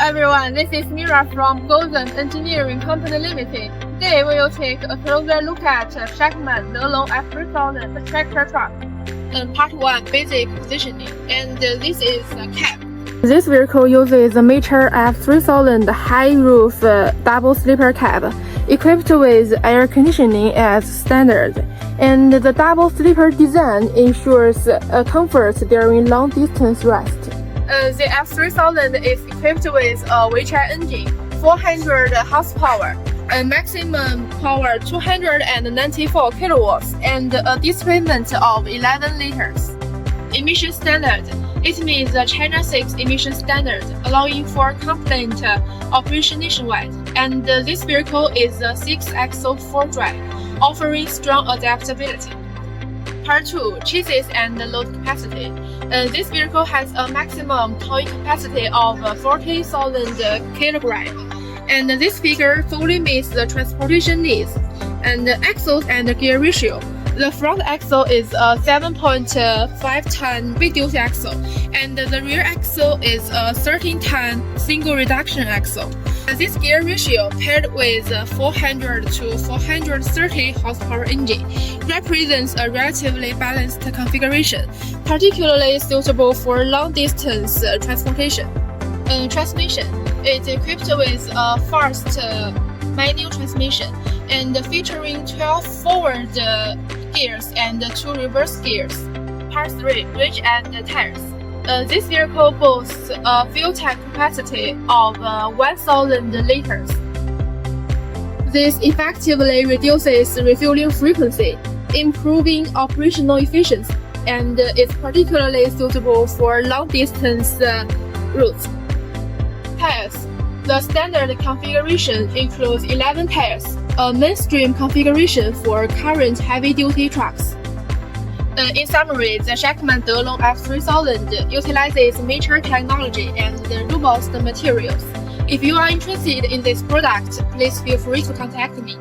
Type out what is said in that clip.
everyone, this is Mira from Golden Engineering Company Limited. Today we will take a closer look at SHACMAN F3000 tractor truck. Part 1, Basic Positioning, and this is a cab. This vehicle uses the Weichai F3000 high-roof double sleeper cab, equipped with air conditioning as standard, and the double sleeper design ensures comfort during long-distance rest. The F3000 is equipped with a Weichai engine, 400 horsepower, a maximum power 294 kilowatts, and a displacement of 11 liters. Emission standard. It means the China 6 emission standard, allowing for compliant operation nationwide. And this vehicle is a 6-axle 4-drive, offering strong adaptability. Part 2, chassis and load capacity. This vehicle has a maximum towing capacity of 40,000 kilograms, and this figure fully meets the transportation needs. And the axles and the gear ratio. The front axle is a 7.5-ton reduced axle, and the rear axle is a 13-ton single reduction axle. This gear ratio, paired with a 400 to 430 horsepower engine, represents a relatively balanced configuration, particularly suitable for long-distance transportation. Transmission. It's equipped with a fast manual transmission and featuring 12 forward gears and 2 reverse gears. Part 3, range and tires. This vehicle boasts a fuel tank capacity of 1,000 liters. This effectively reduces refueling frequency, improving operational efficiency, and is particularly suitable for long-distance routes. Tires. The standard configuration includes 11 tires, a mainstream configuration for current heavy-duty trucks. In summary, the SHACMAN F3000 utilizes mature technology and robust materials. If you are interested in this product, please feel free to contact me.